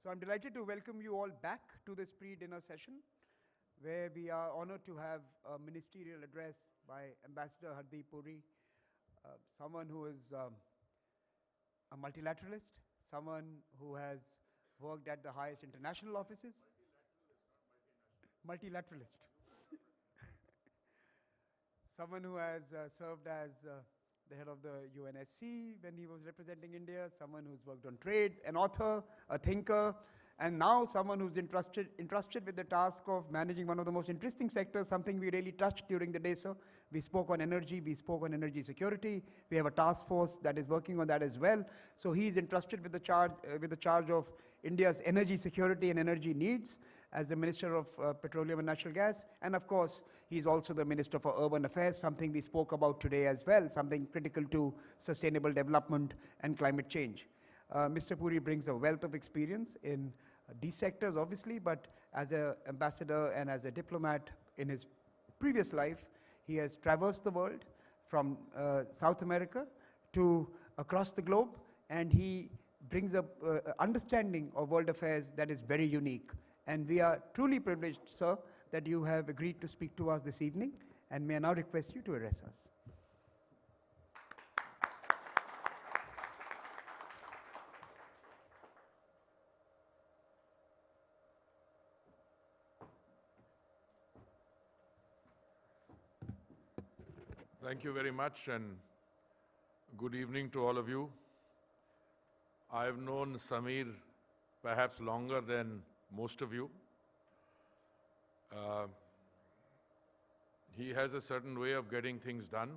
So I'm delighted to welcome you all back to this pre-dinner session, where we are honored to have a ministerial address by Ambassador Hardeep Puri, someone who is a multilateralist, someone who has worked at the highest international offices. Multilateralist. Someone who has served as the head of the UNSC when he was representing India, someone who's worked on trade, an author, a thinker, and now someone who's entrusted with the task of managing one of the most interesting sectors, something we really touched during the day, sir. We spoke on energy, we spoke on energy security. We have a task force that is working on that as well. So he's entrusted with the charge of India's energy security and energy needs as the Minister of Petroleum and Natural Gas. And of course, he's also the Minister for Urban Affairs, something we spoke about today as well, something critical to sustainable development and climate change. Mr. Puri brings a wealth of experience in these sectors, obviously, but as an ambassador and as a diplomat in his previous life, he has traversed the world from South America to across the globe, and he brings up understanding of world affairs that is very unique. And we are truly privileged, sir, that you have agreed to speak to us this evening, and may I now request you to address us. Thank you very much, and good evening to all of you. I've known Samir perhaps longer than most of you. He has a certain way of getting things done,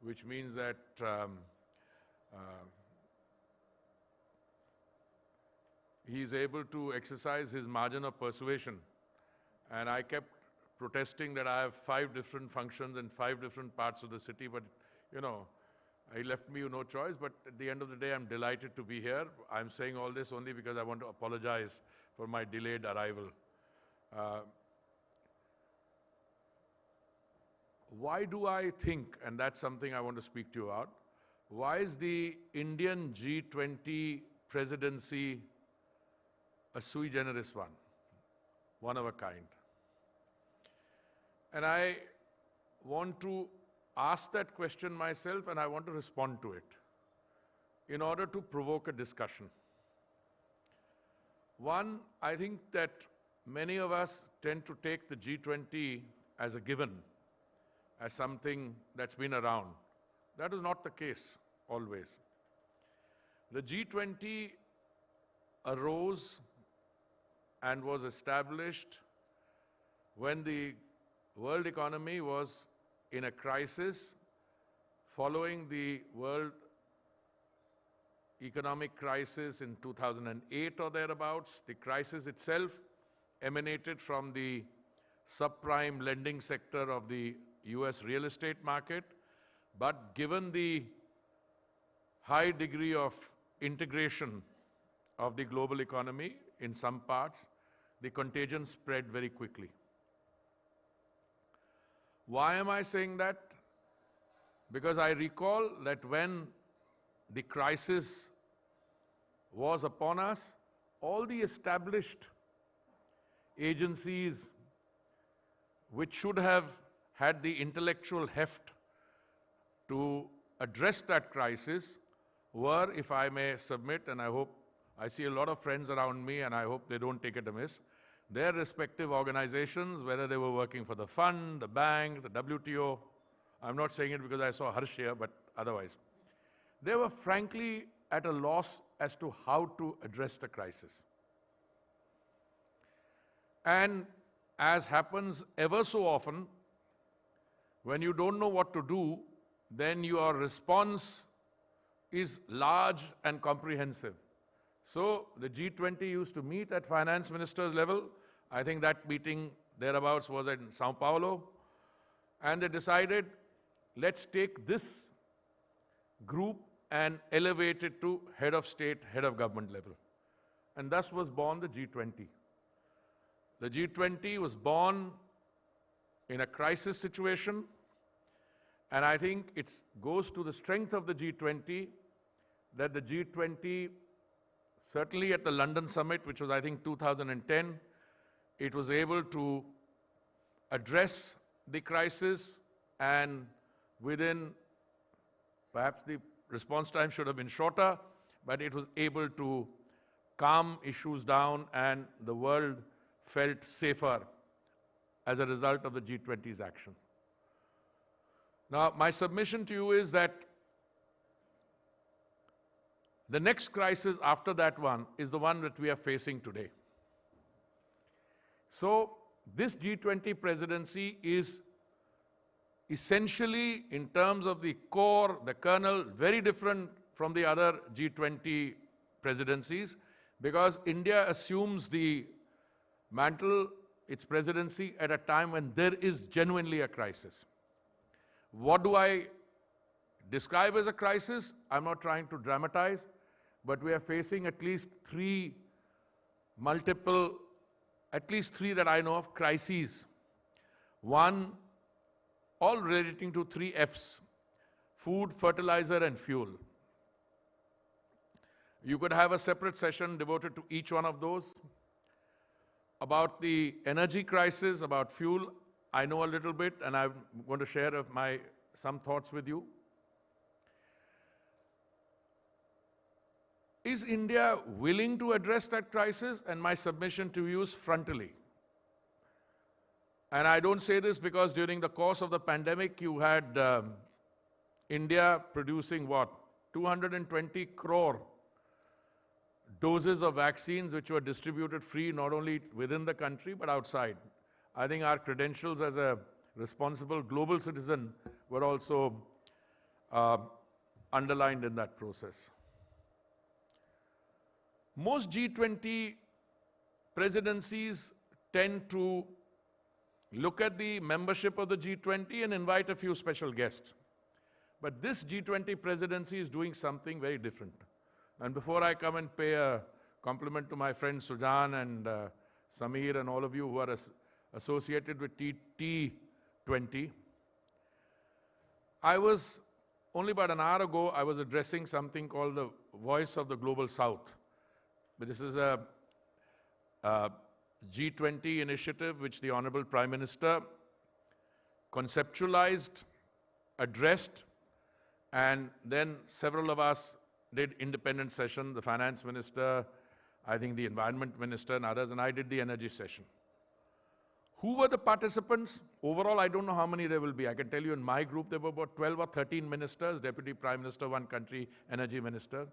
which means that he is able to exercise his margin of persuasion. And I kept protesting that I have 5 different functions in 5 different parts of the city, but you know, he left me no choice. But at the end of the day, I'm delighted to be here. I'm saying all this only because I want to apologize for my delayed arrival. Why do I think, and that's something I want to speak to you about, why is the Indian G20 presidency a sui generis one of a kind? And I want to ask that question myself, and I want to respond to it in order to provoke a discussion. One, I think that many of us tend to take the G20 as a given, as something that's been around. That is not the case always. The G20 arose and was established when the world economy was in a crisis following the world economic crisis in 2008 or thereabouts. The crisis itself emanated from the subprime lending sector of the US real estate market, but given the high degree of integration of the global economy in some parts, the contagion spread very quickly. Why am I saying that? Because I recall that when the crisis was upon us, all the established agencies which should have had the intellectual heft to address that crisis were, if I may submit, and I hope, I see a lot of friends around me and I hope they don't take it amiss, their respective organizations, whether they were working for the fund, the bank, the WTO, I'm not saying it because I saw Harsh here, but otherwise, they were frankly at a loss as to how to address the crisis. And as happens ever so often, when you don't know what to do, then your response is large and comprehensive. So the G20 used to meet at finance ministers level. I think that meeting thereabouts was in Sao Paulo. And they decided, let's take this group and elevate it to head of state, head of government level. And thus was born the G20. The G20 was born in a crisis situation. And I think it goes to the strength of the G20 that the G20 certainly at the London summit, which was I think 2010, it was able to address the crisis, and within, perhaps the response time should have been shorter, but it was able to calm issues down, and the world felt safer as a result of the G20's action. Now, my submission to you is that the next crisis after that one is the one that we are facing today. So, this G20 presidency is essentially, in terms of the core, the kernel, very different from the other G20 presidencies, because India assumes the mantle, its presidency, at a time when there is genuinely a crisis. What do I describe as a crisis? I'm not trying to dramatize, but we are facing at least three that I know of, crises. One, all relating to 3 Fs: food, fertilizer, and fuel. You could have a separate session devoted to each one of those. About the energy crisis, about fuel, I know a little bit, and I'm going to share some thoughts with you. Is India willing to address that crisis? And my submission to you is frontally. And I don't say this because during the course of the pandemic, you had India producing what? 220 crore doses of vaccines which were distributed free, not only within the country, but outside. I think our credentials as a responsible global citizen were also underlined in that process. Most G20 presidencies tend to look at the membership of the G20 and invite a few special guests. But this G20 presidency is doing something very different. And before I come and pay a compliment to my friends Sujan and Samir and all of you who are associated with T20, only about an hour ago, I was addressing something called the Voice of the Global South. But this is a G20 initiative which the Honorable Prime Minister conceptualized, addressed, and then several of us did independent session, the Finance Minister, I think the Environment Minister and others, and I did the energy session. Who were the participants? Overall, I don't know how many there will be. I can tell you in my group there were about 12 or 13 ministers, Deputy Prime Minister, one country, Energy Minister.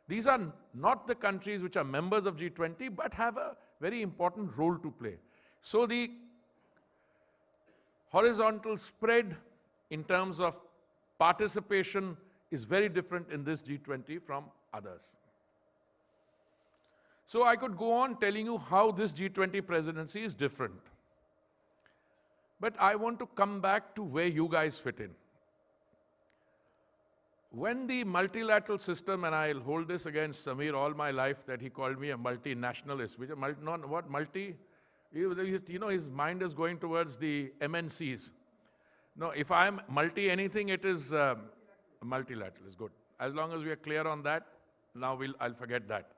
These are not the countries which are members of G20, but have a very important role to play. So the horizontal spread in terms of participation is very different in this G20 from others. So I could go on telling you how this G20 presidency is different. But I want to come back to where you guys fit in. When the multilateral system, and I'll hold this against Samir all my life, that he called me a multinationalist, which you know, his mind is going towards the MNCs. No, if I'm multi-anything, it is multilateral, is good. As long as we are clear on that, now I'll forget that.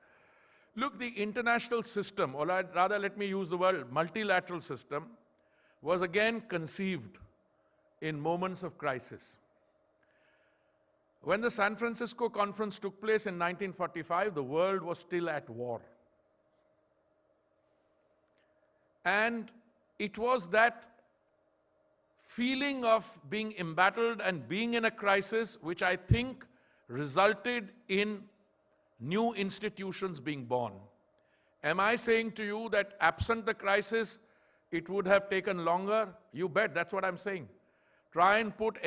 Look, the international system, or rather let me use the word multilateral system, was again conceived in moments of crisis. When the San Francisco conference took place in 1945, the world was still at war. And it was that feeling of being embattled and being in a crisis which I think resulted in new institutions being born. Am I saying to you that absent the crisis, it would have taken longer? You bet, that's what I'm saying. Try and put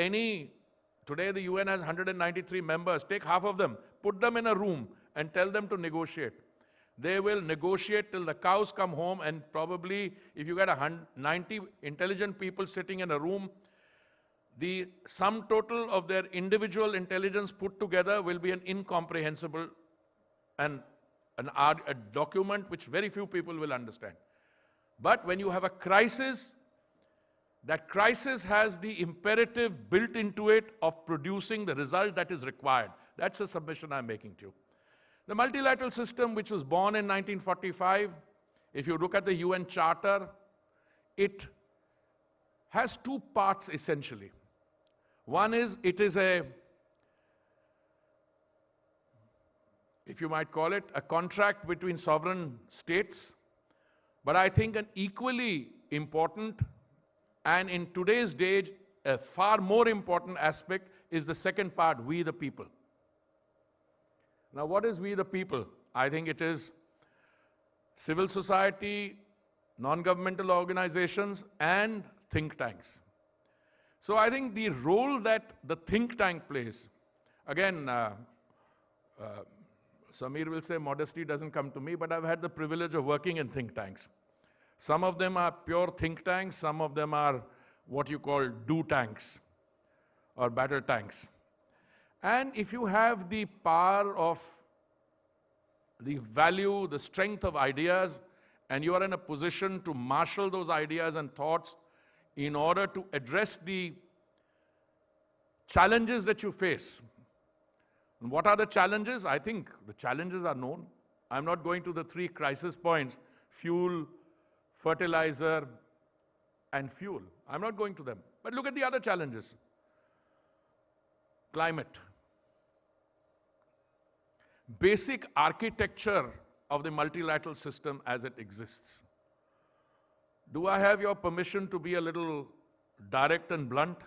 today the UN has 193 members, take half of them, put them in a room and tell them to negotiate. They will negotiate till the cows come home, and probably if you get 90 intelligent people sitting in a room, the sum total of their individual intelligence put together will be an incomprehensible and a document which very few people will understand. But when you have a crisis, that crisis has the imperative built into it of producing the result that is required. That's the submission I'm making to you. The multilateral system, which was born in 1945, if you look at the UN Charter, it has two parts essentially. One is, it is a, if you might call it, a contract between sovereign states, but I think an equally important, and in today's day, a far more important aspect is the second part, we the people. Now, what is we the people? I think it is civil society, non-governmental organizations, and think tanks. So I think the role that the think tank plays, again, Samir will say modesty doesn't come to me, but I've had the privilege of working in think tanks. Some of them are pure think tanks, some of them are what you call do tanks or battle tanks. And if you have the power of the value, the strength of ideas, and you are in a position to marshal those ideas and thoughts in order to address the challenges that you face. And what are the challenges? I think the challenges are known. I'm not going to the three crisis points, fuel, fertilizer, and fuel. I'm not going to them. But look at the other challenges. Climate. Basic architecture of the multilateral system as it exists. Do I have your permission to be a little direct and blunt?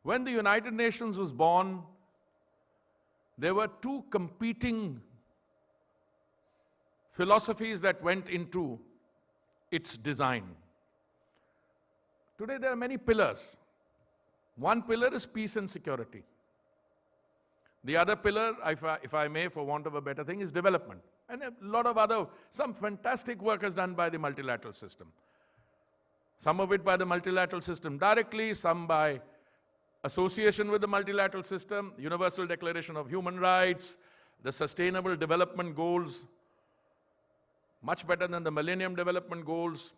When the United Nations was born, there were two competing philosophies that went into its design. Today there are many pillars. One pillar is peace and security. The other pillar, if I may, for want of a better thing, is development. And a lot of other, some fantastic work is done by the multilateral system. Some of it by the multilateral system directly, some by association with the multilateral system, Universal Declaration of Human Rights, the Sustainable Development Goals, much better than the Millennium Development Goals.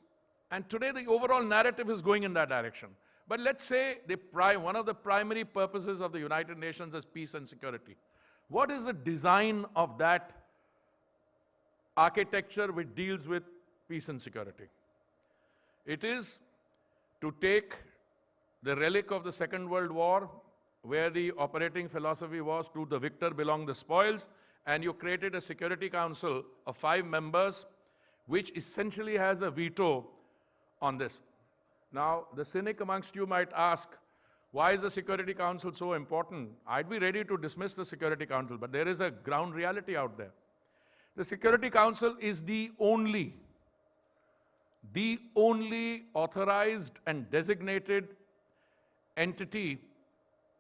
And today the overall narrative is going in that direction. But let's say one of the primary purposes of the United Nations is peace and security. What is the design of that architecture which deals with peace and security? It is to take the relic of the Second World War, where the operating philosophy was to the victor belong the spoils, and you created a Security Council of 5 members, which essentially has a veto on this. Now, the cynic amongst you might ask, why is the Security Council so important? I'd be ready to dismiss the Security Council, but there is a ground reality out there. The Security Council is the only authorized and designated entity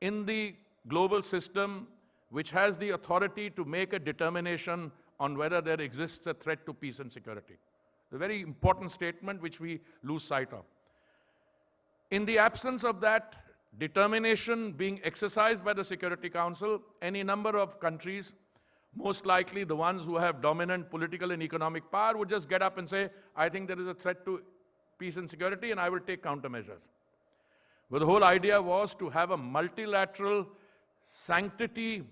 in the global system which has the authority to make a determination on whether there exists a threat to peace and security. A very important statement which we lose sight of. In the absence of that determination being exercised by the Security Council, any number of countries, most likely the ones who have dominant political and economic power, would just get up and say, I think there is a threat to peace and security and I will take countermeasures. But the whole idea was to have a multilateral sanctity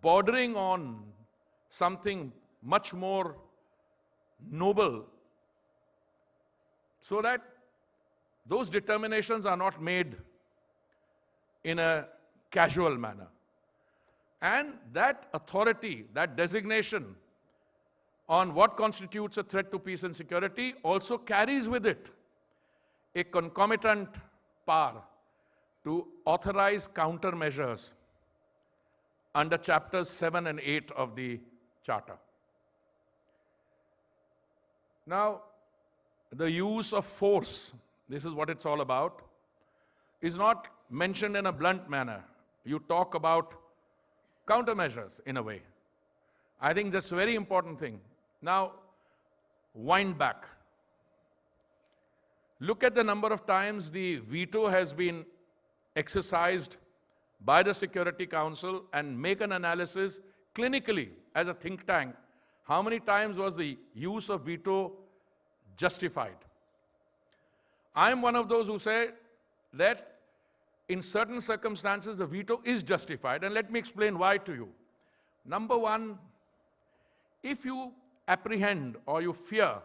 bordering on something much more noble, so that those determinations are not made in a casual manner. And that authority, that designation on what constitutes a threat to peace and security also carries with it a concomitant power to authorize countermeasures under chapters 7 and 8 of the Charter. Now, the use of force, this is what it's all about, is not mentioned in a blunt manner. You talk about countermeasures in a way. I think that's a very important thing. Now, wind back. Look at the number of times the veto has been exercised by the Security Council, and make an analysis clinically as a think tank. How many times was the use of veto justified? I'm one of those who say that in certain circumstances the veto is justified, and let me explain why to you. Number one, if you apprehend or you fear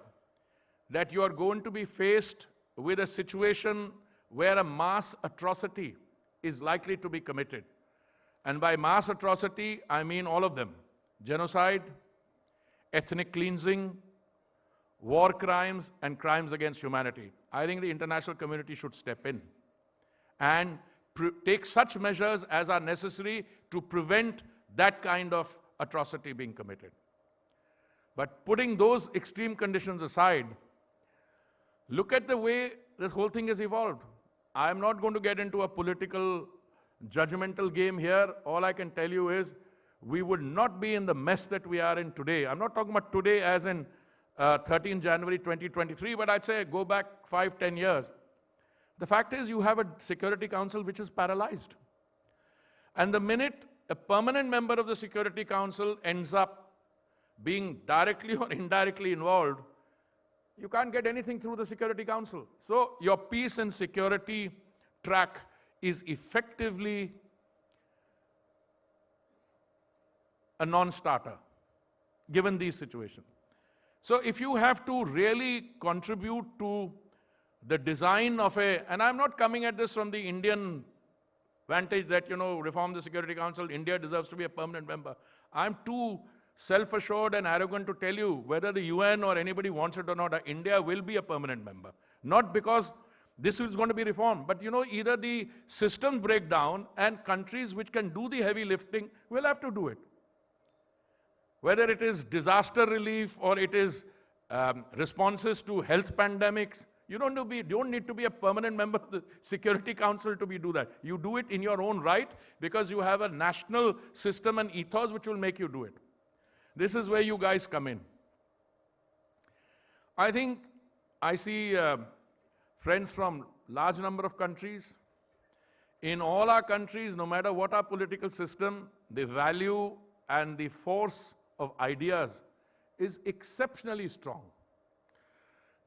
that you are going to be faced with a situation where a mass atrocity is likely to be committed, and by mass atrocity, I mean all of them: genocide, ethnic cleansing, war crimes, and crimes against humanity. I think the international community should step in and take such measures as are necessary to prevent that kind of atrocity being committed. But putting those extreme conditions aside, look at the way this whole thing has evolved. I am not going to get into a political, judgmental game here. All I can tell you is we would not be in the mess that we are in today. I'm not talking about today as in 13 January 2023, but I'd say go back 5-10 years. The fact is you have a Security Council which is paralyzed. And the minute a permanent member of the Security Council ends up being directly or indirectly involved, you can't get anything through the Security Council. So your peace and security track is effectively a non-starter, given these situations. So if you have to really contribute to the design of and I'm not coming at this from the Indian vantage that, reform the Security Council, India deserves to be a permanent member. I'm too self-assured and arrogant to tell you whether the UN or anybody wants it or not, India will be a permanent member. Not because this is going to be reformed, but either the systems break down and countries which can do the heavy lifting will have to do it. Whether it is disaster relief or it is responses to health pandemics, you don't need to be a permanent member of the Security Council to do that. You do it in your own right because you have a national system and ethos which will make you do it. This is where you guys come in. I think I see friends from large number of countries. In all our countries, no matter what our political system, the value and the force of ideas is exceptionally strong.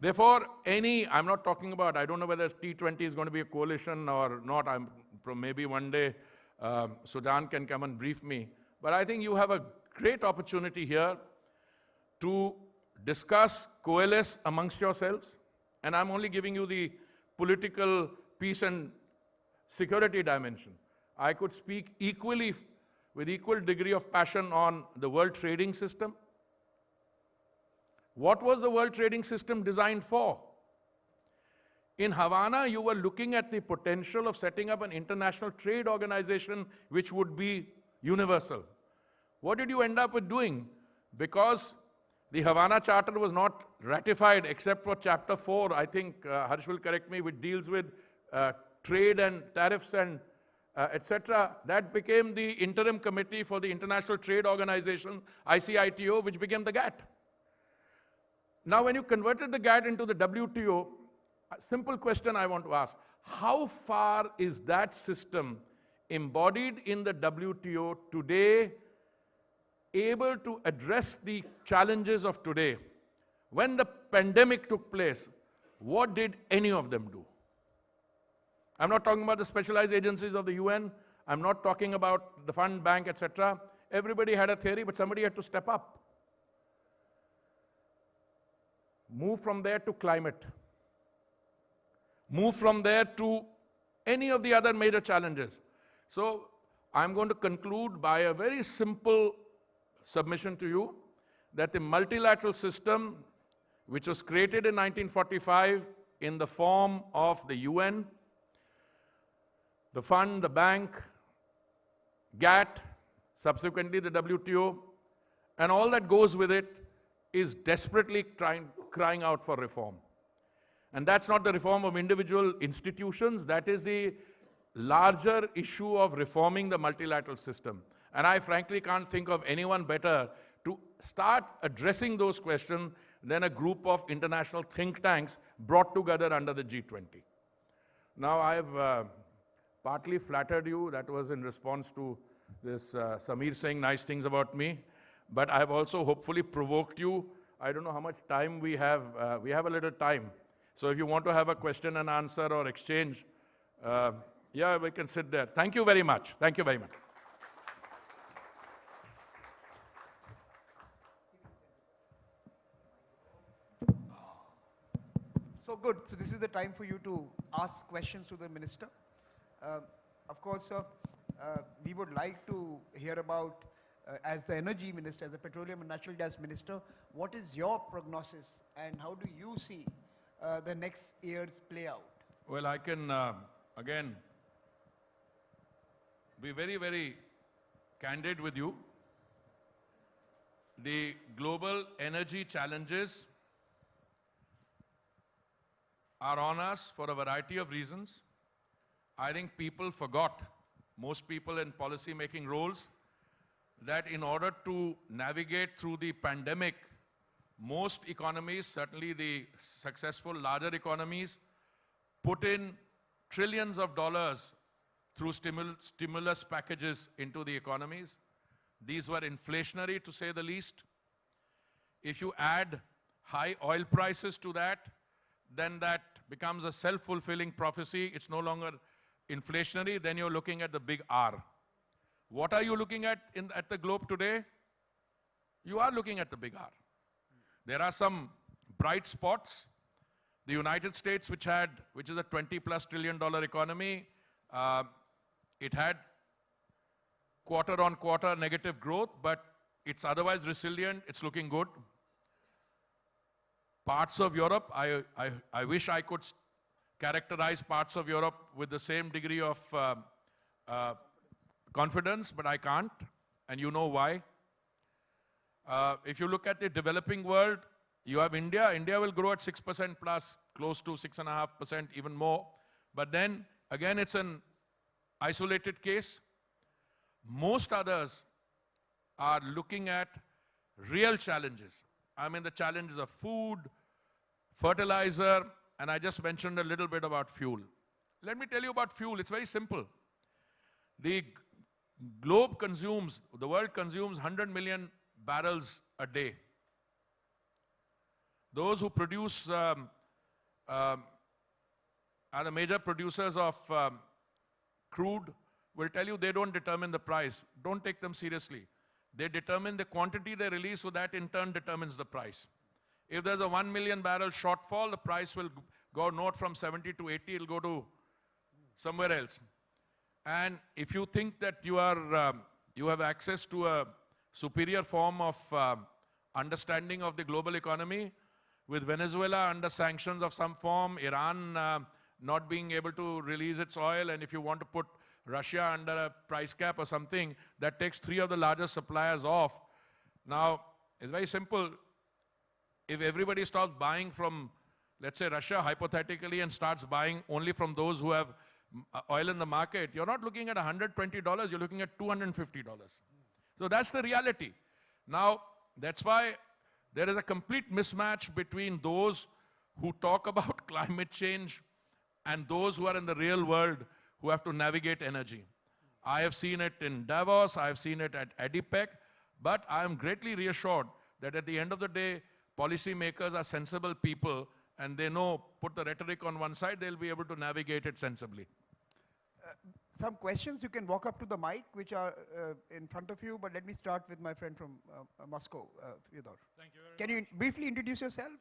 Therefore, I'm not talking about, I don't know whether T20 is going to be a coalition or not. Maybe one day Sudan can come and brief me. But I think you have a great opportunity here to discuss, coalesce amongst yourselves. And I'm only giving you the political peace and security dimension. I could speak equally, with equal degree of passion on the world trading system. What was the world trading system designed for? In Havana, you were looking at the potential of setting up an international trade organization which would be universal. What did you end up with doing? Because the Havana Charter was not ratified except for Chapter 4, I think, Harsh will correct me, which deals with trade and tariffs and etc. That became the interim committee for the International Trade Organization, ICITO, which became the GATT. Now, when you converted the GATT into the WTO, a simple question I want to ask: how far is that system embodied in the WTO today able to address the challenges of today? When the pandemic took place, what did any of them do? I'm not talking about the specialized agencies of the UN. I'm not talking about the fund bank, etc. Everybody had a theory, but somebody had to step up. Move from there to climate. Move from there to any of the other major challenges. So I'm going to conclude by a very simple submission to you that the multilateral system, which was created in 1945 in the form of the UN, the fund, the bank, GATT, subsequently the WTO, and all that goes with it, is desperately crying out for reform. And that's not the reform of individual institutions, that is the larger issue of reforming the multilateral system. And I frankly can't think of anyone better to start addressing those questions than a group of international think tanks brought together under the G20. Now, I've partly flattered you. That was in response to this Samir saying nice things about me. But I've also hopefully provoked you. I don't know how much time we have. We have a little time. So if you want to have a question and answer or exchange, yeah, we can sit there. Thank you very much. Thank you very much. good. So this is the time for you to ask questions to the minister. Of course, sir, we would like to hear about, as the energy minister, as the petroleum and natural gas minister, what is your prognosis and how do you see the next years play out? Well, I can, again, be very, very candid with you. The global energy challenges are on us for a variety of reasons. I think people forgot, most people in policy-making roles, that in order to navigate through the pandemic, most economies, certainly the successful larger economies, put in trillions of dollars through stimulus packages into the economies. These were inflationary, to say the least. If you add high oil prices to that, then that becomes a self-fulfilling prophecy. It's no longer inflationary, then you're looking at the big R. What are you looking at at the globe today? You are looking at the big R. There are some bright spots. The United States, which is a $20+ trillion economy, it had quarter-on-quarter negative growth, but it's otherwise resilient. It's looking good. Parts of Europe, I wish I could characterize parts of Europe with the same degree of confidence, but I can't, and you know why. If you look at the developing world, you have India. India will grow at 6% plus, close to 6.5%, even more. But then, again, it's an isolated case. Most others are looking at real challenges. I mean, the challenges of food, fertilizer, and I just mentioned a little bit about fuel. Let me tell you about fuel. It's very simple. The globe consumes, the world consumes 100 million barrels a day. Those who produce are the major producers of crude will tell you they don't determine the price. Don't take them seriously. They determine the quantity they release, so that in turn determines the price. If there's a 1 million barrel shortfall, the price will go not from 70 to 80, it'll go to somewhere else. And if you think that you have access to a superior form of understanding of the global economy, with Venezuela under sanctions of some form, Iran not being able to release its oil, and if you want to put Russia under a price cap or something, that takes 3 of the largest suppliers off. Now, it's very simple. If everybody stops buying from, let's say, Russia, hypothetically, and starts buying only from those who have oil in the market, you're not looking at $120, you're looking at $250. So that's the reality. Now, that's why there is a complete mismatch between those who talk about climate change and those who are in the real world who have to navigate energy. I have seen it in Davos, I have seen it at ADIPEC, but I am greatly reassured that at the end of the day, policymakers are sensible people and they know, put the rhetoric on one side, they'll be able to navigate it sensibly. Some questions, you can walk up to the mic, which are in front of you, but let me start with my friend from Moscow, Fyodor. Thank you very much. Can you briefly introduce yourself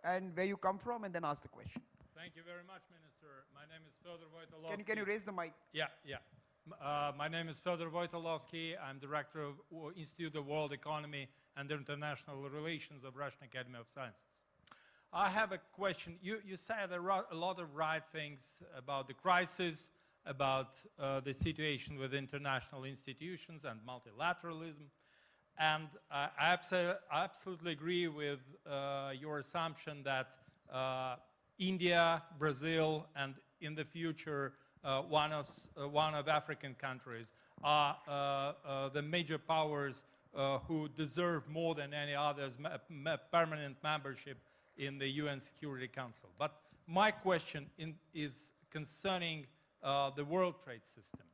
and where you come from, and then ask the question? Thank you very much, Minister. My name is Fyodor Wojtolowski. Can you raise the mic? Yeah. My name is Fyodor Wojtolowski. I'm director of Institute of World Economy and International Relations of Russian Academy of Sciences. I have a question. You said a lot of right things about the crisis, about the situation with international institutions and multilateralism. And I absolutely agree with your assumption that India, Brazil, and in the future, one of African countries are the major powers who deserve more than any others permanent membership in the UN Security Council. But my question is concerning the World Trade System.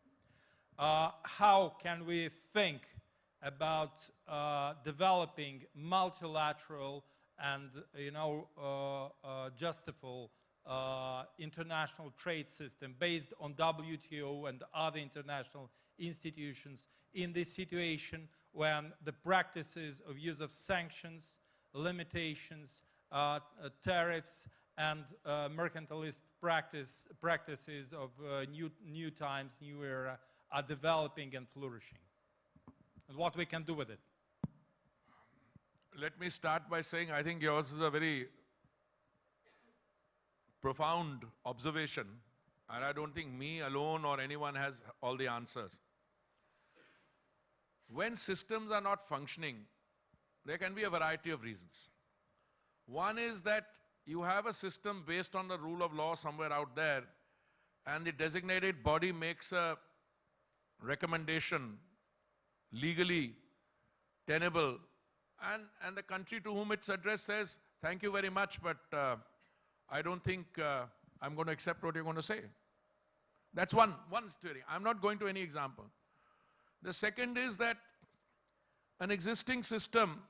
How can we think about developing multilateral and justifiable international trade system based on WTO and other international institutions in this situation when the practices of use of sanctions, limitations, tariffs, and mercantilist practices of new times, new era are developing and flourishing, and what we can do with it. Let me start by saying I think yours is a very profound observation, and I don't think me alone or anyone has all the answers. When systems are not functioning, there can be a variety of reasons. One is that you have a system based on the rule of law somewhere out there, and the designated body makes a recommendation legally tenable, and the country to whom it's addressed says, thank you very much, but I don't think I'm going to accept what you're going to say. That's one theory. I'm not going to any example. The second is that an existing system,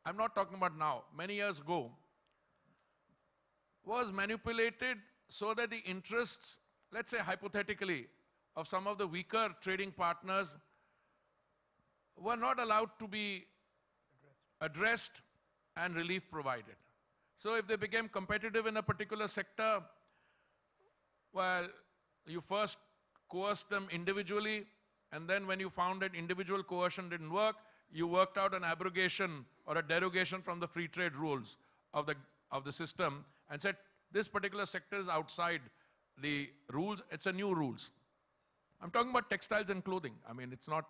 I'm not talking about now, many years ago, was manipulated so that the interests, let's say hypothetically, of some of the weaker trading partners were not allowed to be addressed and relief provided. So if they became competitive in a particular sector, well, you first coerced them individually, and then when you found that individual coercion didn't work, you worked out an abrogation or a derogation from the free trade rules of the system and said, this particular sector is outside the rules, it's a new rules. I'm talking about textiles and clothing. I mean, it's not...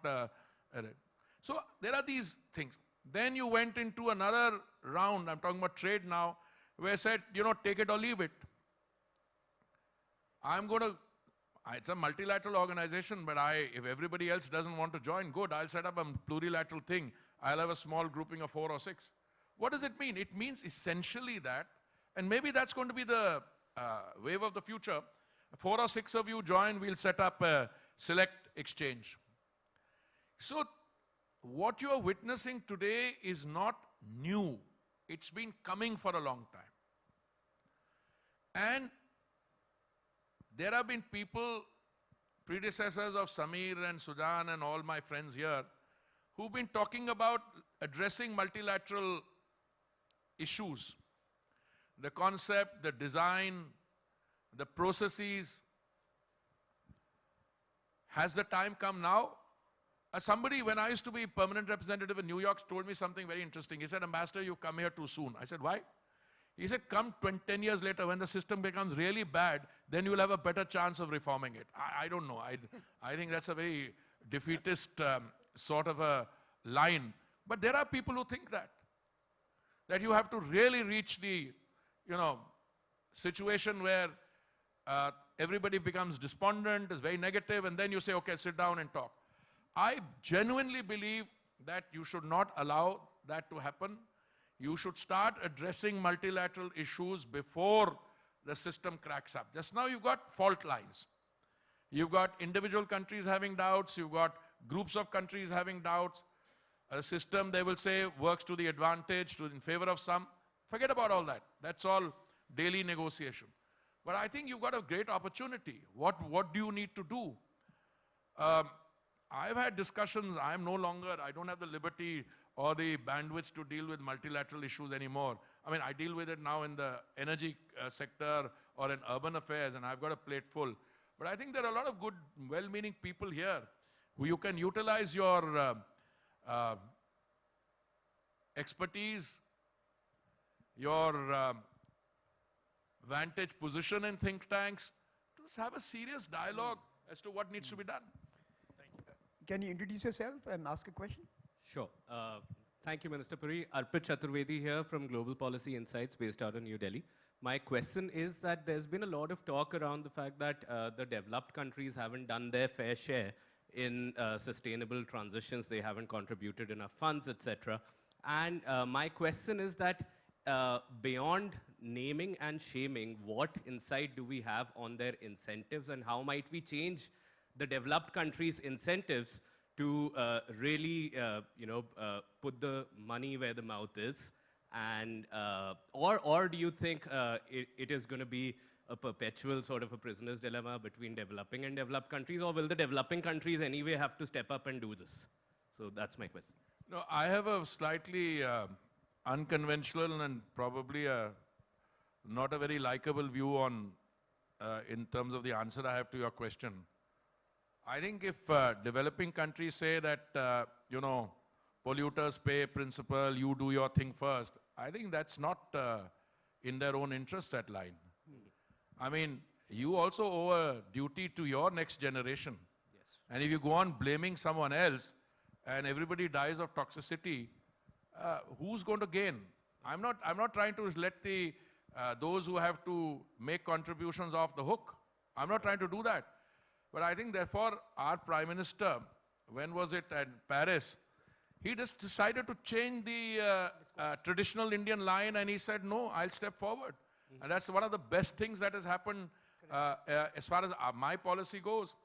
so there are these things. Then you went into another round, I'm talking about trade now, where I said, you know, take it or leave it. I'm going to... It's a multilateral organization, but if everybody else doesn't want to join, good, I'll set up a plurilateral thing. I'll have a small grouping of 4 or 6. What does it mean? It means essentially that, and maybe that's going to be the wave of the future. 4 or 6 of you join, we'll set up a select exchange. So what you're witnessing today is not new. It's been coming for a long time. And there have been people, predecessors of Samir and Sujan and all my friends here, who've been talking about addressing multilateral issues. The concept, the design, the processes. Has the time come now? Somebody, when I used to be permanent representative in New York, told me something very interesting. He said, Ambassador, you come here too soon. I said, why? He said, come 10 years later, when the system becomes really bad, then you'll have a better chance of reforming it. I don't know. I think that's a very defeatist sort of a line. But there are people who think that you have to really reach the, situation where everybody becomes despondent, is very negative, and then you say, okay, sit down and talk. I genuinely believe that you should not allow that to happen. You should start addressing multilateral issues before the system cracks up. Just now you've got fault lines. You've got individual countries having doubts. You've got groups of countries having doubts. A system, they will say, works to the advantage, in favor of some. Forget about all that. That's all daily negotiation. But I think you've got a great opportunity. What do you need to do? I've had discussions. I don't have the liberty or the bandwidth to deal with multilateral issues anymore. I mean, I deal with it now in the energy sector or in urban affairs, and I've got a plate full. But I think there are a lot of good, well-meaning people here who you can utilize your expertise, your vantage position in think tanks, to have a serious dialogue as to what needs to be done. Can you introduce yourself and ask a question? Sure. Thank you, Minister Puri. Arpit Chaturvedi here from Global Policy Insights based out of New Delhi. My question is that there's been a lot of talk around the fact that the developed countries haven't done their fair share in sustainable transitions. They haven't contributed enough funds, etc. And my question is that beyond naming and shaming, what insight do we have on their incentives, and how might we change the developed countries' incentives to really, put the money where the mouth is? And or do you think it is going to be a perpetual sort of a prisoner's dilemma between developing and developed countries, or will the developing countries anyway have to step up and do this? So that's my question. No, I have a slightly unconventional and probably a not a very likable view on, in terms of the answer I have to your question. I think if developing countries say that, polluters pay principle, you do your thing first, I think that's not in their own interest, that line. I mean, you also owe a duty to your next generation. Yes. And if you go on blaming someone else and everybody dies of toxicity, who's going to gain? I'm not trying to let those who have to make contributions off the hook. I'm not trying to do that. But I think, therefore, our Prime Minister, when was it, at Paris, he just decided to change the traditional Indian line, and he said, no, I'll step forward. And that's one of the best things that has happened as far as my policy goes.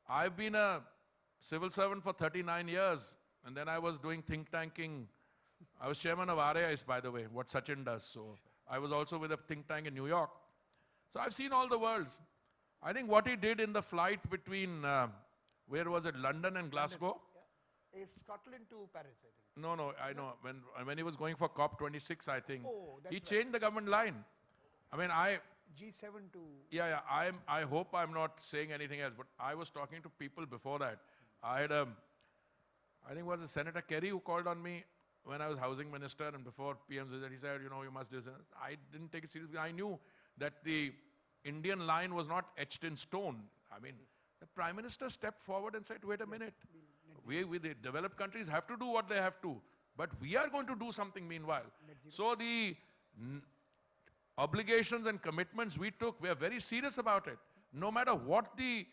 I've been a civil servant for 39 years, and then I was doing think tanking. I was chairman of RAIs, by the way, what Sachin does. So I was also with a think tank in New York. So I've seen all the worlds. I think what he did in the flight between, where was it, London and Glasgow? Yeah. Is Scotland to Paris, I think. No, I know. When he was going for COP26, I think, that's he right. changed the government line. I mean, G7 to... Yeah, I hope I'm not saying anything else, but I was talking to people before that. I had I think it was Senator Kerry who called on me when I was housing minister, and before PM's visit, he said, you must do this. I didn't take it seriously. I knew that the Indian line was not etched in stone. I mean, the Prime Minister stepped forward and said, wait a minute. The developed countries have to do what they have to, but we are going to do something meanwhile. So the obligations and commitments we took, we are very serious about it. No matter what the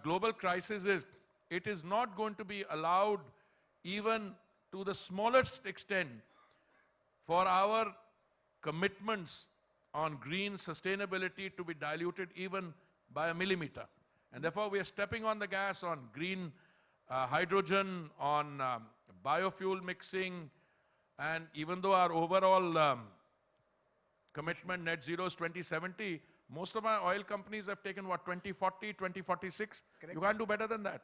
global crisis is, it is not going to be allowed, even to the smallest extent, for our commitments on green sustainability to be diluted even by a millimeter. And therefore, we are stepping on the gas on green hydrogen, on biofuel mixing, and even though our overall commitment net zero is 2070, most of our oil companies have taken, what, 2040, 2046? Correct. You can't do better than that.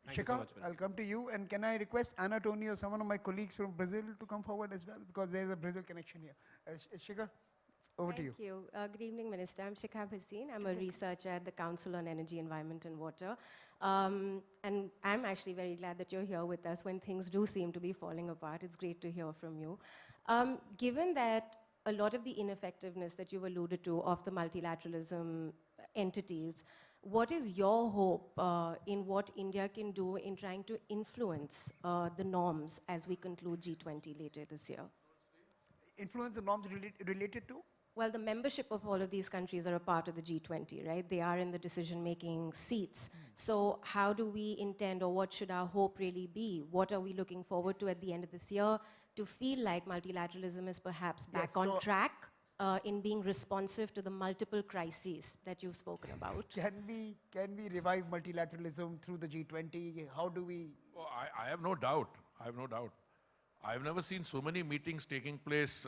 Thank you so Shikha, much, Minister. I'll come to you. And can I request Anna Tony or someone of my colleagues from Brazil to come forward as well? Because there's a Brazil connection here. Shikha, over to you. Thank you. Good evening, Minister. I'm Shikhab Haseen. I'm a researcher at the Council on Energy, Environment and Water. And I'm actually very glad that you're here with us when things do seem to be falling apart. It's great to hear from you. Given that a lot of the ineffectiveness that you've alluded to of the multilateralism entities, what is your hope in what India can do in trying to influence the norms as we conclude G20 later this year? Influence the norms related to? Well, the membership of all of these countries are a part of the G20, right? They are in the decision-making seats. So how do we intend, or what should our hope really be? What are we looking forward to at the end of this year to feel like multilateralism is perhaps back on track in being responsive to the multiple crises that you've spoken about? Can we revive multilateralism through the G20? How do we? Oh, I have no doubt. I have no doubt. I've never seen so many meetings taking place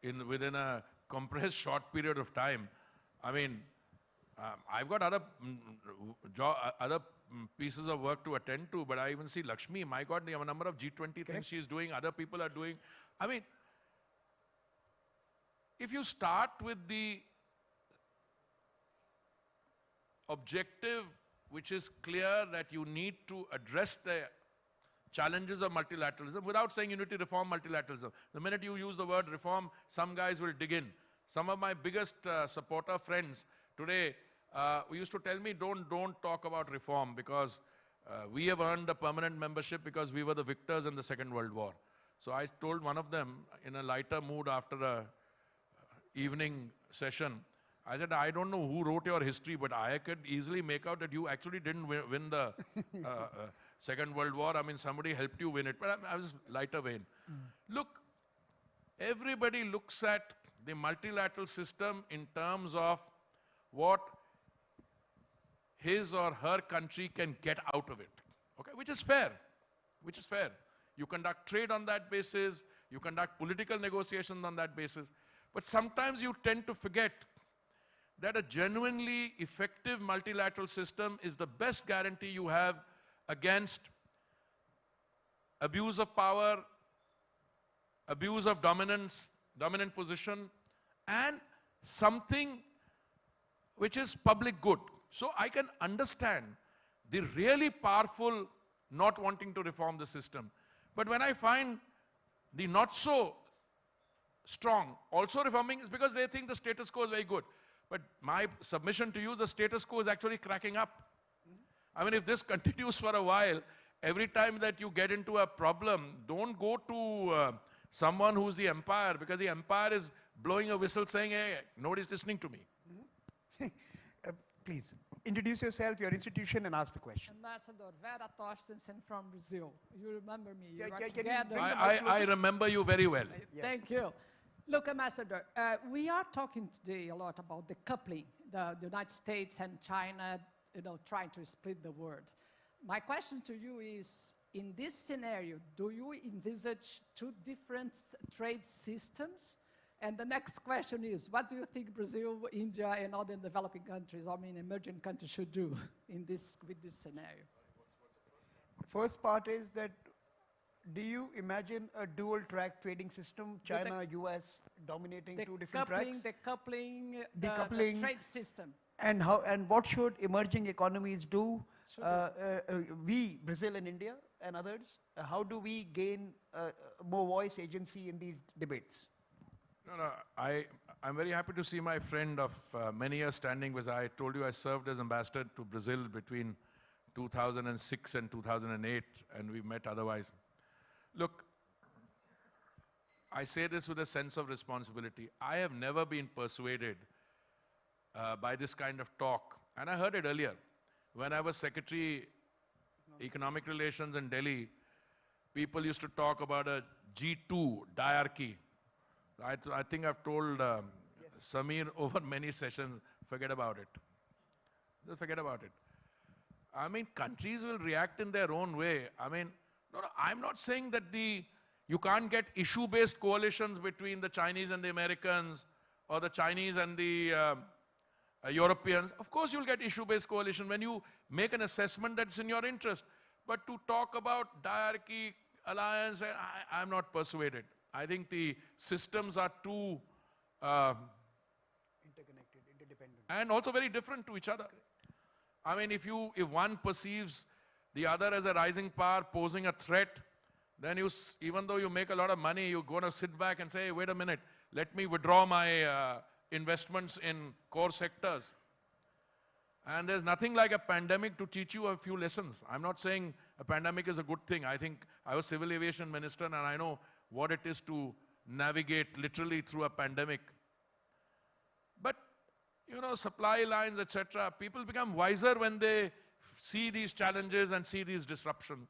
within a compressed short period of time. I mean, I've got other pieces of work to attend to, but I even see Lakshmi, my God, the number of G20 things she's doing, other people are doing. I mean, if you start with the objective, which is clear that you need to address the challenges of multilateralism without saying you need to reform multilateralism. The minute you use the word reform, some guys will dig in. Some of my biggest supporter friends today used to tell me, don't talk about reform because we have earned a permanent membership because we were the victors in the Second World War. So I told one of them in a lighter mood after a evening session, I said, I don't know who wrote your history, but I could easily make out that you actually didn't win the Second World War. I mean, somebody helped you win it, but I was lighter vein. Look, everybody looks at the multilateral system in terms of what his or her country can get out of it, okay? Which is fair, which is fair. You conduct trade on that basis, you conduct political negotiations on that basis, but sometimes you tend to forget that a genuinely effective multilateral system is the best guarantee you have against abuse of power, abuse of dominant position, and something which is public good. So I can understand the really powerful not wanting to reform the system. But when I find the not so strong also reforming, is because they think the status quo is very good. But my submission to you, the status quo is actually cracking up. I mean, if this continues for a while, every time that you get into a problem, don't go to someone who's the empire, because the empire is blowing a whistle saying, hey, nobody's listening to me. Please, introduce yourself, your institution, and ask the question. Ambassador Vera Torstensen from Brazil. You remember me? Yeah, You were can you together. bring the mic I closer? remember you very well. Yes. Thank you. Look, Ambassador, we are talking today a lot about the coupling, the United States and China, trying to split the world. My question to you is, in this scenario, do you envisage two different trade systems? And the next question is, what do you think Brazil, India, and other developing countries, emerging countries should do with this scenario? The first part is that, do you imagine a dual-track trading system, China, US, dominating two different tracks? The coupling, Decoupling. the trade system. And what should emerging economies do? We, Brazil and India and others, how do we gain more voice agency in these debates? No, I'm very happy to see my friend of many years standing, because I told you I served as ambassador to Brazil between 2006 and 2008, and we met otherwise. Look, I say this with a sense of responsibility. I have never been persuaded by this kind of talk. And I heard it earlier. When I was Secretary Economic Relations in Delhi, people used to talk about a G2 diarchy. I think I've told Samir over many sessions, forget about it. Just forget about it. I mean, countries will react in their own way. I mean, no, I'm not saying that you can't get issue-based coalitions between the Chinese and the Americans, or the Chinese and the Europeans. Of course you'll get issue-based coalition when you make an assessment that's in your interest. But to talk about diarchy, alliance, I'm not persuaded. I think the systems are too Interconnected, interdependent. and also very different to each other. I mean, if one perceives the other as a rising power posing a threat, then even though you make a lot of money, you're going to sit back and say, hey, wait a minute, let me withdraw my investments in core sectors. And there's nothing like a pandemic to teach you a few lessons. I'm not saying a pandemic is a good thing. I think I was civil aviation minister, and I know what it is to navigate literally through a pandemic. But, supply lines, etc., people become wiser when they see these challenges and see these disruptions.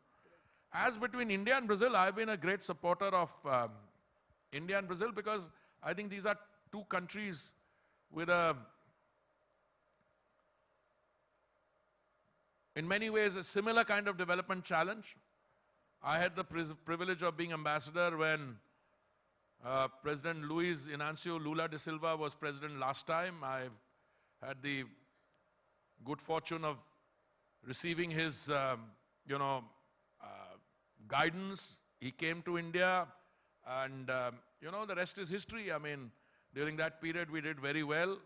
As between India and Brazil, I've been a great supporter of India and Brazil, because I think these are two countries with in many ways, a similar kind of development challenge. I had the privilege of being ambassador when President Luiz Inácio Lula da Silva was president last time. I've had the good fortune of receiving his, guidance. He came to India, and, the rest is history. I mean, during that period, we did very well.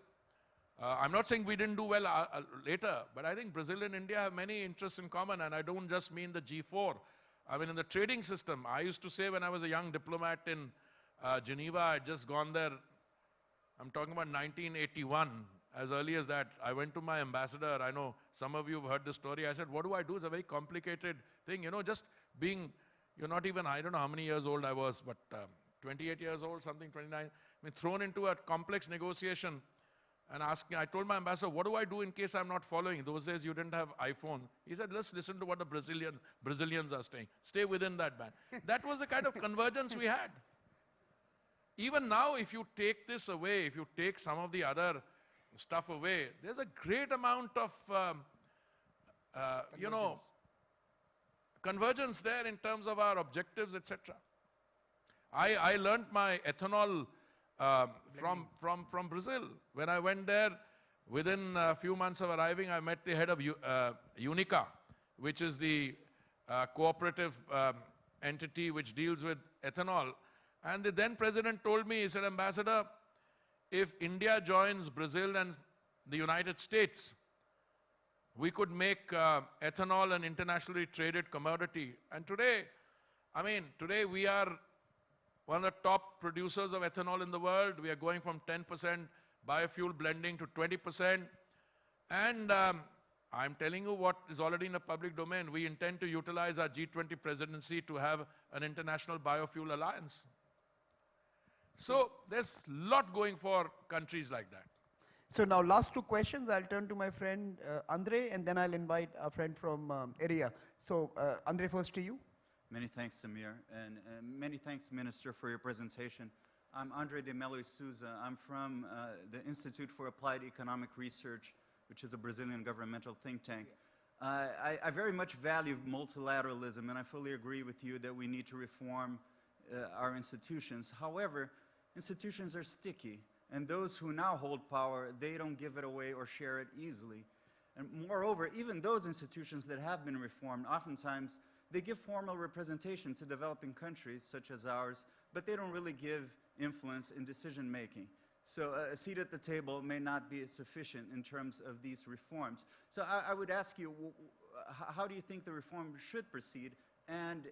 I'm not saying we didn't do well later, but I think Brazil and India have many interests in common, and I don't just mean the G4. I mean, in the trading system, I used to say when I was a young diplomat in Geneva, I'd just gone there, I'm talking about 1981, as early as that. I went to my ambassador. I know some of you have heard the story. I said, what do I do? It's a very complicated thing. Just being, you're not even, I don't know how many years old I was, but 28 years old, something, 29. I mean, thrown into a complex negotiation and asking, I told my ambassador, what do I do in case I'm not following? Those days you didn't have iPhone. He said, let's listen to what the Brazilians are saying. Stay within that band. That was the kind of convergence we had. Even now, if you take this away, if you take some of the other stuff away, there's a great amount of, convergence there in terms of our objectives, etc. I learned my ethanol from Brazil. When I went there, within a few months of arriving, I met the head of Unica, which is the cooperative entity which deals with ethanol. And the then president told me, he said, Ambassador, if India joins Brazil and the United States, we could make ethanol an internationally traded commodity. And today, I mean, today we are one of the top producers of ethanol in the world. We are going from 10% biofuel blending to 20%. And I'm telling you what is already in the public domain. We intend to utilize our G20 presidency to have an international biofuel alliance. So there's a lot going for countries like that. So now last two questions, I'll turn to my friend Andre, and then I'll invite a friend from area. So Andre, first to you. Many thanks, Samir, and many thanks, Minister, for your presentation. I'm Andre de Melo Souza. I'm from the Institute for Applied Economic Research, which is a Brazilian governmental think tank. I very much value multilateralism, and I fully agree with you that we need to reform our institutions. However, institutions are sticky, and those who now hold power, they don't give it away or share it easily. And moreover, even those institutions that have been reformed, oftentimes they give formal representation to developing countries such as ours, but they don't really give influence in decision making. So a seat at the table may not be sufficient in terms of these reforms. So I would ask you, how do you think the reform should proceed? And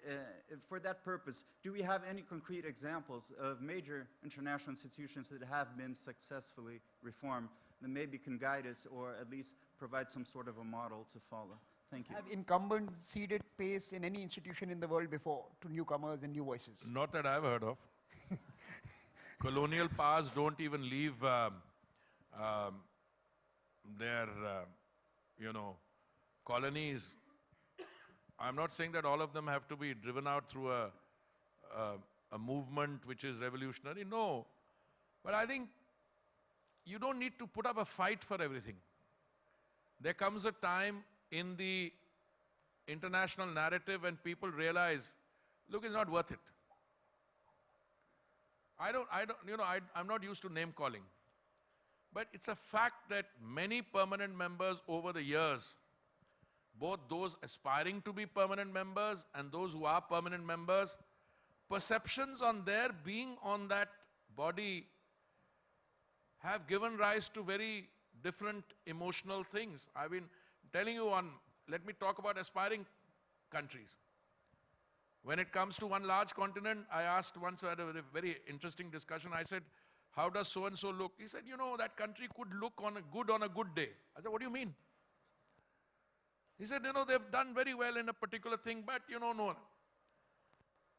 for that purpose, do we have any concrete examples of major international institutions that have been successfully reformed that maybe can guide us or at least provide some sort of a model to follow? Thank you. Have incumbents ceded pace in any institution in the world before to newcomers and new voices? Not that I've heard of. Colonial powers don't even leave their, colonies. I'm not saying that all of them have to be driven out through a movement which is revolutionary. No. But I think you don't need to put up a fight for everything. There comes a time in the international narrative when people realize, look, it's not worth it. I'm not used to name calling. But it's a fact that many permanent members over the years, both those aspiring to be permanent members and those who are permanent members, perceptions on their being on that body have given rise to very different emotional things. I've been telling you let me talk about aspiring countries. When it comes to one large continent, I asked once, I had a very interesting discussion. I said, how does so-and-so look? He said, that country could look on a good day. I said, what do you mean? He said, they've done very well in a particular thing, but no.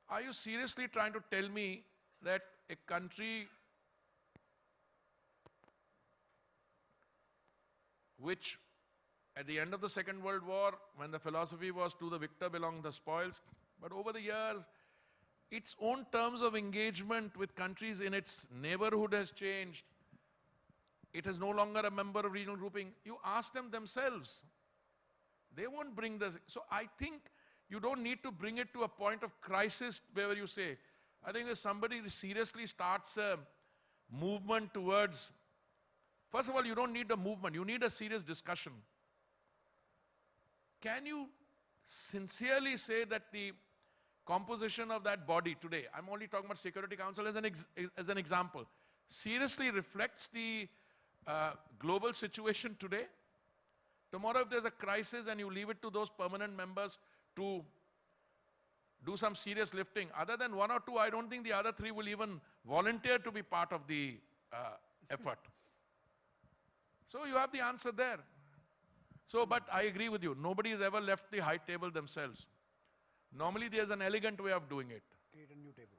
Are you seriously trying to tell me that a country which at the end of the Second World War, when the philosophy was to the victor belong the spoils, but over the years, its own terms of engagement with countries in its neighborhood has changed. It is no longer a member of regional grouping. You ask them themselves. They won't bring this. So I think you don't need to bring it to a point of crisis where you say, I think if somebody seriously starts a movement towards, first of all, you don't need a movement. You need a serious discussion. Can you sincerely say that the composition of that body today, I'm only talking about Security Council as an example, seriously reflects the global situation today? Tomorrow if there's a crisis and you leave it to those permanent members to do some serious lifting, other than one or two, I don't think the other three will even volunteer to be part of the effort. So you have the answer there. So, but I agree with you, nobody has ever left the high table themselves. Normally there's an elegant way of doing it. Create a new table.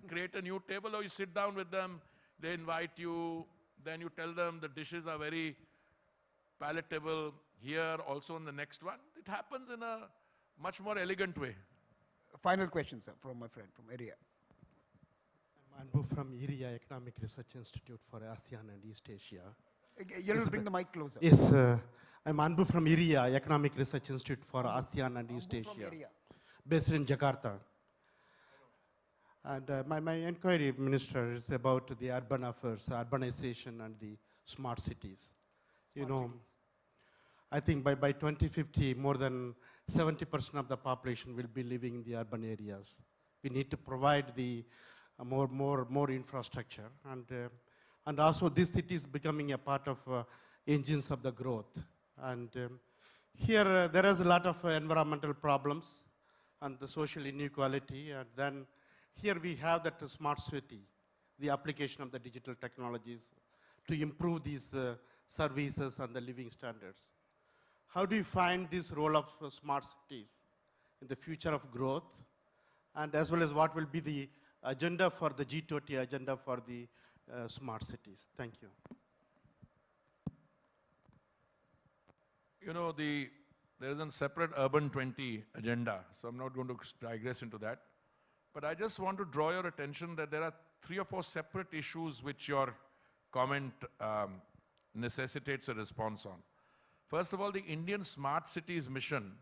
Create a new table, or you sit down with them, they invite you, then you tell them the dishes are very palatable here, also in the next one. It happens in a much more elegant way. Final question, sir, from my friend from area. I'm Anbu from IRIA, Economic Research Institute for ASEAN and East Asia. You have to bring the mic closer. Yes, I'm Anbu from IRIA, Economic Research Institute for ASEAN and East Asia, based in Jakarta. And my inquiry, Minister, is about the urban affairs, urbanization and the smart cities. I think by 2050, more than 70% of the population will be living in the urban areas. We need to provide the more infrastructure. And And also this city is becoming a part of engines of the growth. And here there is a lot of environmental problems and the social inequality. And then here we have that smart city, the application of the digital technologies to improve these services and the living standards. How do you find this role of smart cities in the future of growth, and as well as what will be the agenda for the G20 agenda for the smart cities? Thank you. You know, there is a separate Urban 20 agenda, so I'm not going to digress into that. But I just want to draw your attention that there are 3 or 4 separate issues which your comment necessitates a response on. First of all, the Indian Smart Cities Mission.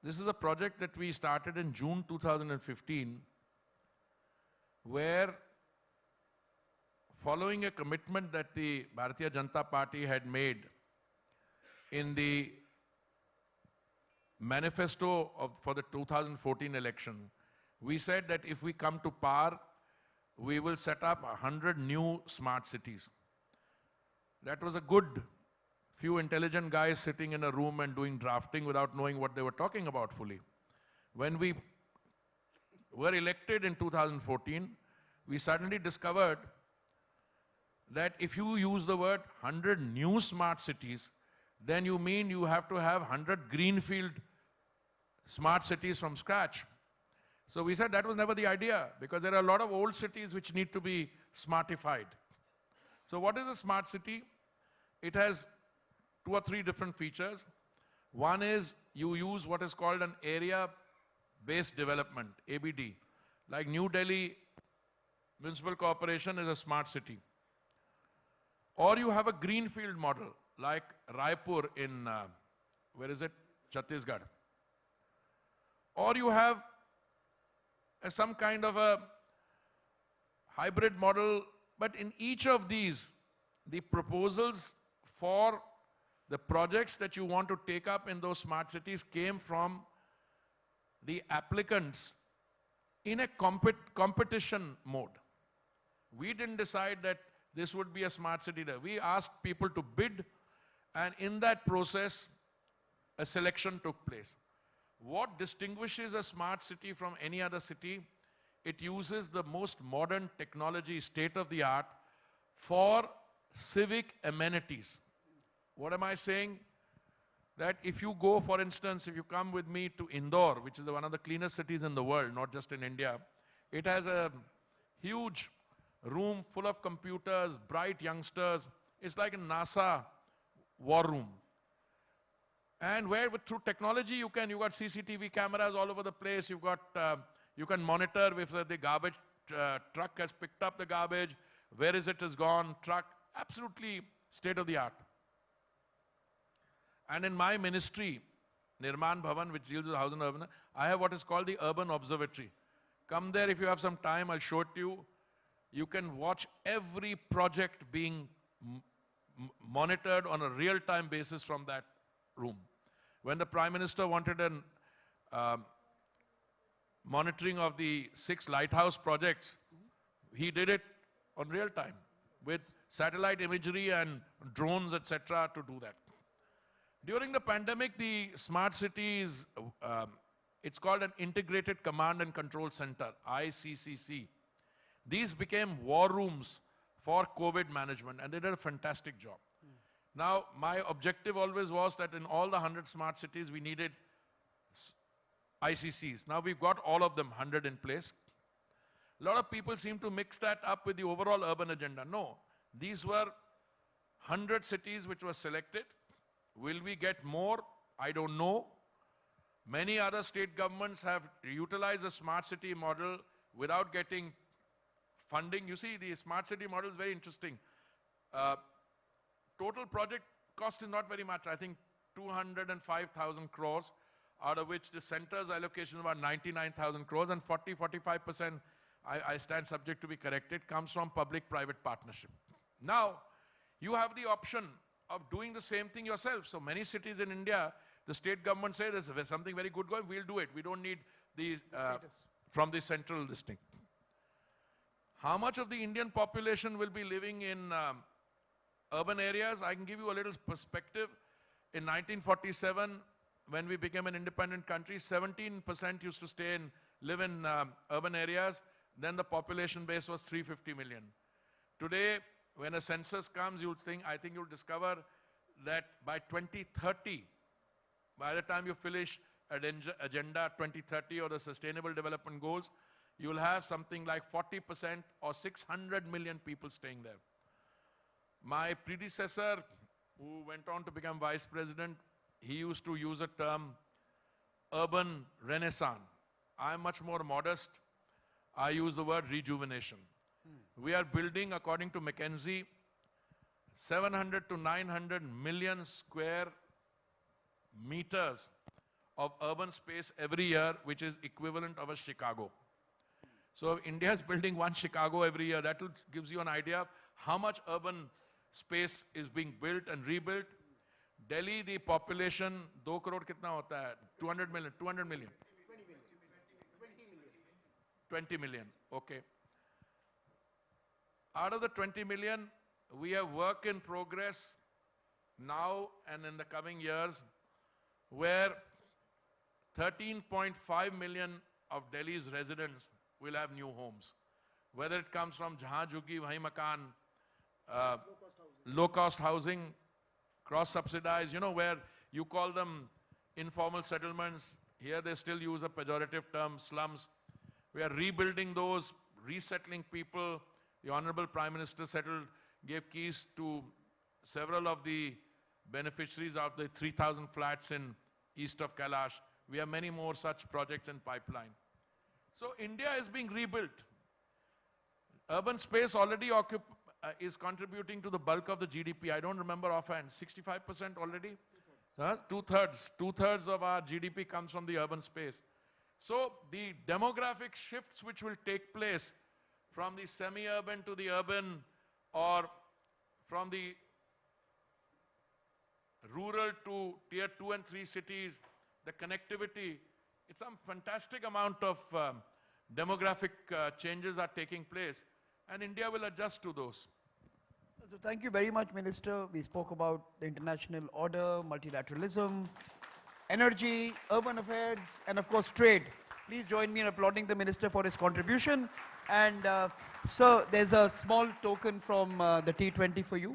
This is a project that we started in June 2015, where following a commitment that the Bharatiya Janata Party had made in the manifesto for the 2014 election, we said that if we come to power, we will set up 100 new smart cities. That was a good few intelligent guys sitting in a room and doing drafting without knowing what they were talking about fully. When we were elected in 2014, we suddenly discovered that if you use the word 100 new smart cities, then you mean you have to have 100 greenfield smart cities from scratch. So we said that was never the idea, because there are a lot of old cities which need to be smartified. So what is a smart city? It has 2 or 3 different features. One is you use what is called an area-based development, ABD. Like New Delhi Municipal Corporation is a smart city. Or you have a greenfield model, like Raipur in, where is it? Chhattisgarh. Or you have some kind of a hybrid model, but in each of these, the proposals for the projects that you want to take up in those smart cities came from the applicants in a competition mode. We didn't decide that this would be a smart city there. We asked people to bid, and in that process, a selection took place. What distinguishes a smart city from any other city? It uses the most modern technology, state of the art, for civic amenities. What am I saying? That if you go, for instance, if you come with me to Indore, which is one of the cleanest cities in the world, not just in India, it has a huge room full of computers, bright youngsters. It's like a NASA war room. And where through technology you've got CCTV cameras all over the place, you can monitor if the garbage truck has picked up the garbage, where is it has gone, truck, absolutely state of the art. And in my ministry, Nirman Bhavan, which deals with housing and urban, I have what is called the Urban Observatory. Come there if you have some time, I'll show it to you. You can watch every project being monitored on a real-time basis from that room. When the Prime Minister wanted an monitoring of the 6 lighthouse projects, he did it on real time with satellite imagery and drones, etc., to do that. During the pandemic, the smart cities, it's called an Integrated Command and Control Center, ICCC. These became war rooms for COVID management, and they did a fantastic job. Now, my objective always was that in all the 100 smart cities, we needed ICCs. Now, we've got all of them, 100 in place. A lot of people seem to mix that up with the overall urban agenda. No, these were 100 cities which were selected. Will we get more? I don't know. Many other state governments have utilized the smart city model without getting funding. You see, the smart city model is very interesting. Total project cost is not very much. I think 205,000 crores, out of which the center's allocation is about 99,000 crores, and 45%, I stand subject to be corrected, comes from public-private partnership. Now, you have the option of doing the same thing yourself. So many cities in India, the state government say there's something very good going, we'll do it. We don't need the from the central listing. How much of the Indian population will be living in urban areas? I can give you a little perspective. In 1947, when we became an independent country, 17% used to live in urban areas. Then the population base was 350 million. Today, when a census comes, I think you'll discover that by 2030, by the time you finish Agenda 2030 or the Sustainable Development Goals, you will have something like 40% or 600 million people staying there. My predecessor, who went on to become vice president, he used to use a term, urban renaissance. I'm much more modest. I use the word rejuvenation. We are building, according to McKinsey, 700 to 900 million square meters of urban space every year, which is equivalent of a Chicago. So if India is building one Chicago every year, that gives you an idea of how much urban space is being built and rebuilt. Delhi, the population, 2 crore kitna hota hai? 200 million, 200 million. 20 million, okay. Out of the 20 million, we have work in progress now and in the coming years, where 13.5 million of Delhi's residents will have new homes. Whether it comes from Jahan Jhuggi, Wahi Makan, low-cost housing, cross-subsidized, you know, where you call them informal settlements. Here they still use a pejorative term, slums. We are rebuilding those, resettling people. The Honorable Prime Minister gave keys to several of the beneficiaries of the 3,000 flats in east of Kailash. We have many more such projects in pipeline. So India is being rebuilt. Urban space already is contributing to the bulk of the GDP. I don't remember offhand, 65% already? Two-thirds. Two-thirds of our GDP comes from the urban space. So the demographic shifts which will take place from the semi-urban to the urban, or from the rural to tier 2 and 3 cities, the connectivity, it's some fantastic amount of demographic changes are taking place, and India will adjust to those. So thank you very much, Minister. We spoke about the international order, multilateralism, energy, urban affairs, and of course trade. Please join me in applauding the Minister for his contribution. And sir, there's a small token from the T20 for you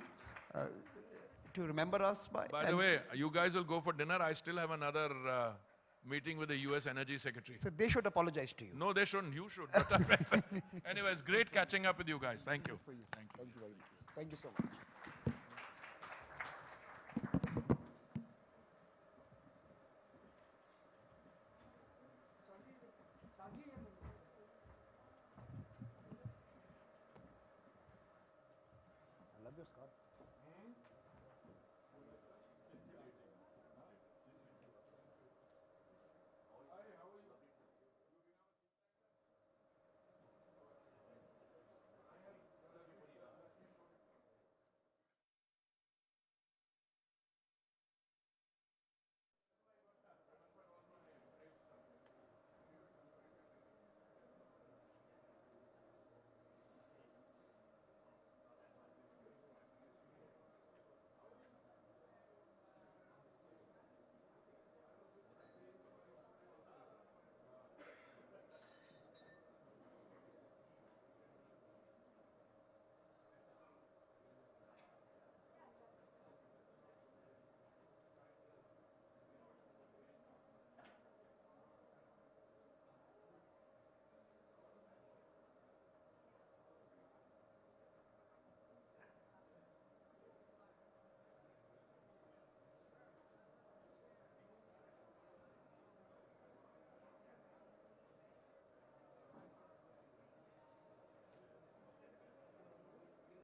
to remember us by. By the way, you guys will go for dinner. I still have another meeting with the US Energy Secretary. So they should apologize to you. No, they shouldn't. You should. Anyway, it's great catching up with you guys. Thank you. Thank you very much. Thank you so much.